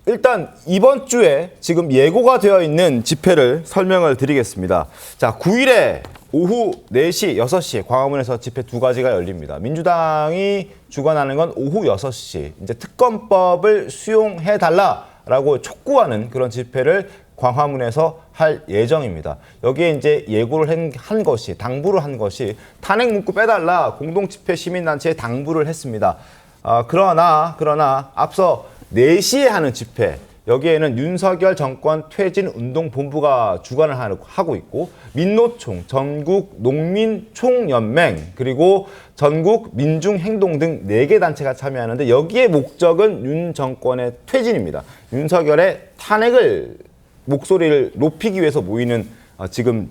일단 이번 주에 지금 예고가 되어 있는 집회를 설명을 드리겠습니다. 자, 9일에 오후 4시, 6시 광화문에서 집회 두 가지가 열립니다. 민주당이 주관하는 건 오후 6시, 이제 특검법을 수용해달라라고 촉구하는 그런 집회를 광화문에서 할 예정입니다. 여기에 이제 예고를 한 것이, 당부를 한 것이 탄핵 문구 빼달라 공동집회 시민단체에 당부를 했습니다. 그러나 앞서 4시에 하는 집회, 여기에는 윤석열 정권 퇴진운동본부가 주관을 하고 있고 민노총, 전국농민총연맹, 그리고 전국민중행동 등 4개 단체가 참여하는데 여기에 목적은 윤 정권의 퇴진입니다. 윤석열의 탄핵을 목소리를 높이기 위해서 모이는 지금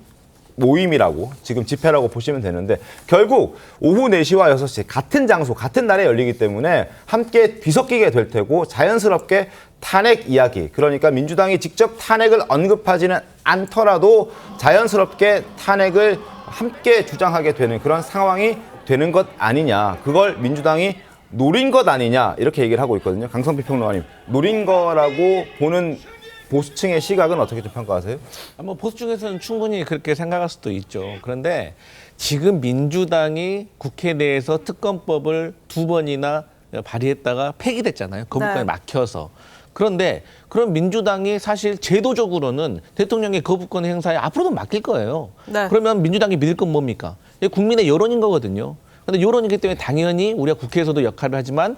모임이라고, 지금 집회라고 보시면 되는데 결국 오후 4시와 6시 같은 장소, 같은 날에 열리기 때문에 함께 뒤섞이게 될 테고 자연스럽게 탄핵 이야기, 그러니까 민주당이 직접 탄핵을 언급하지는 않더라도 자연스럽게 탄핵을 함께 주장하게 되는 그런 상황이 되는 것 아니냐, 그걸 민주당이 노린 것 아니냐, 이렇게 얘기를 하고 있거든요. 강성필 평론가님, 노린 거라고 보는 보수층의 시각은 어떻게 좀 평가하세요? 뭐 보수 중에서는 충분히 그렇게 생각할 수도 있죠. 그런데 지금 민주당이 국회 내에서 특검법을 2번이나 발의했다가 폐기됐잖아요. 거부권에 막혀서. 그런데 그럼 민주당이 사실 제도적으로는 대통령의 거부권 행사에 앞으로도 맡길 거예요. 네. 그러면 민주당이 믿을 건 뭡니까? 이게 국민의 여론인 거거든요. 그런데 여론이기 때문에 당연히 우리가 국회에서도 역할을 하지만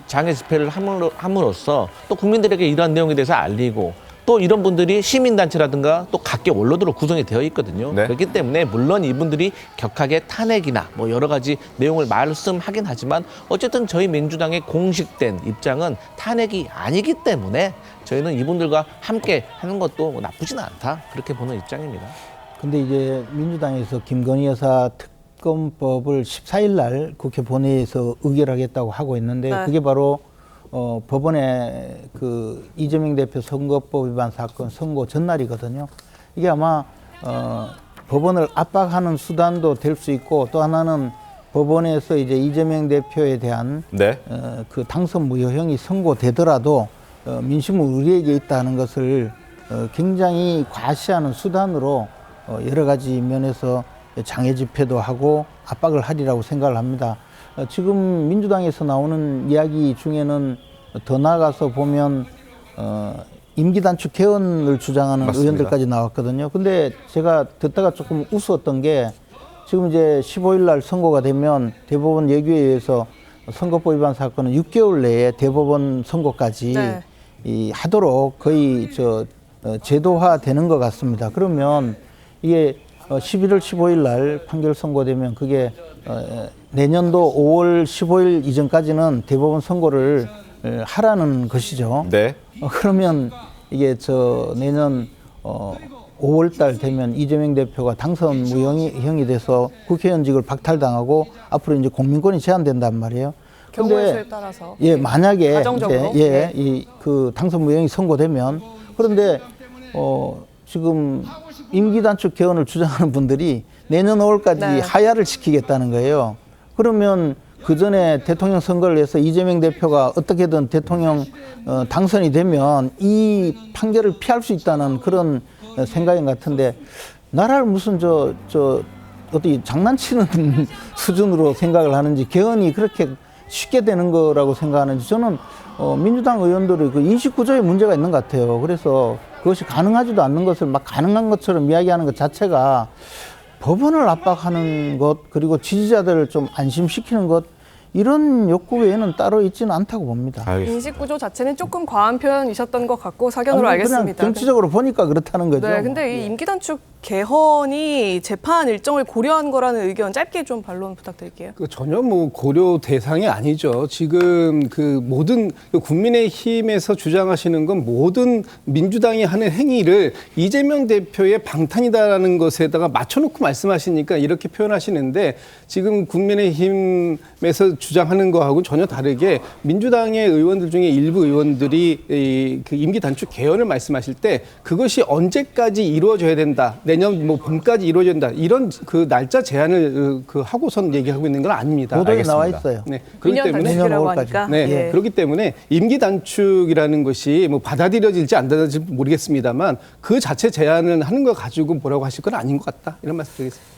장애 집회를 함으로써 또 국민들에게 이러한 내용에 대해서 알리고 또 이런 분들이 시민단체라든가 또 각계 원로들로 구성이 되어 있거든요. 네. 그렇기 때문에 물론 이분들이 격하게 탄핵이나 뭐 여러 가지 내용을 말씀하긴 하지만 어쨌든 저희 민주당의 공식된 입장은 탄핵이 아니기 때문에 저희는 이분들과 함께 하는 것도 나쁘지는 않다, 그렇게 보는 입장입니다. 근데 이제 민주당에서 김건희 여사 특검법을 14일 날 국회 본회의에서 의결하겠다고 하고 있는데 네. 그게 바로 법원의 그 이재명 대표 선거법 위반 사건 선고 전날이거든요. 이게 아마 법원을 압박하는 수단도 될 수 있고 또 하나는 법원에서 이제 이재명 대표에 대한 네. 그 당선 무효형이 선고되더라도 민심은 우리에게 있다는 것을 굉장히 과시하는 수단으로 여러 가지 면에서 장애 집회도 하고 압박을 하리라고 생각을 합니다. 지금 민주당에서 나오는 이야기 중에는 더 나아가서 보면 임기 단축 개헌을 주장하는 맞습니다. 의원들까지 나왔거든요. 근데 제가 듣다가 조금 웃었던 게 지금 이제 15일 날 선고가 되면 대법원 예규에 의해서 선거법 위반 사건은 6개월 내에 대법원 선고까지 네. 하도록 거의 제도화 되는 것 같습니다. 그러면 이게 11월 15일 날 판결 선고되면 그게 내년도 5월 15일 이전까지는 대법원 선고를 하라는 것이죠. 네. 그러면 이게 내년 5월 달 되면 이재명 대표가 당선 무효형이 돼서 국회의원직을 박탈당하고 앞으로 이제 공민권이 제한된단 말이에요. 경우의 수에 따라서. 예, 만약에 가정적으로? 이제 그 당선 무효형이 선고되면 그런데 지금 임기 단축 개헌을 주장하는 분들이 내년 5월까지 네. 하야를 시키겠다는 거예요. 그러면 그 전에 대통령 선거를 해서 이재명 대표가 어떻게든 대통령 당선이 되면 이 판결을 피할 수 있다는 그런 생각인 것 같은데 나라를 무슨 어떻게 장난치는 수준으로 생각을 하는지 개헌이 그렇게 쉽게 되는 거라고 생각하는지 저는 민주당 의원들의 그 인식 구조에 문제가 있는 것 같아요. 그래서 그것이 가능하지도 않는 것을 막 가능한 것처럼 이야기하는 것 자체가 법원을 압박하는 것 그리고 지지자들을 좀 안심시키는 것 이런 욕구 외에는 따로 있지는 않다고 봅니다. 인식 구조 자체는 조금 과한 표현이셨던 것 같고 사견으로 알겠습니다. 그냥 정치적으로 보니까 그렇다는 거죠. 네, 근데 이 임기 단축 개헌이 재판 일정을 고려한 거라는 의견 짧게 좀 반론 부탁드릴게요. 전혀 뭐 고려 대상이 아니죠. 지금 그 모든 국민의힘에서 주장하시는 건 모든 민주당이 하는 행위를 이재명 대표의 방탄이다라는 것에다가 맞춰놓고 말씀하시니까 이렇게 표현하시는데 지금 국민의힘에서 주장하는 거하고 전혀 다르게 민주당의 의원들 중에 일부 의원들이 그 임기 단축 개헌을 말씀하실 때 그것이 언제까지 이루어져야 된다. 내년 뭐 봄까지 이루어진다 이런 그 날짜 제한을 하고선 얘기하고 있는 건 아닙니다. 보도에 알겠습니다. 나와 있어요. 네, 그렇기 2년 때문에 단축이라고 내년 5월까지. 하니까. 네, 예. 그렇기 때문에 임기 단축이라는 것이 뭐 받아들여질지 안 받아들여질지 모르겠습니다만 그 자체 제한을 하는 거 가지고 뭐라고 하실 건 아닌 것 같다 이런 말씀드리겠습니다.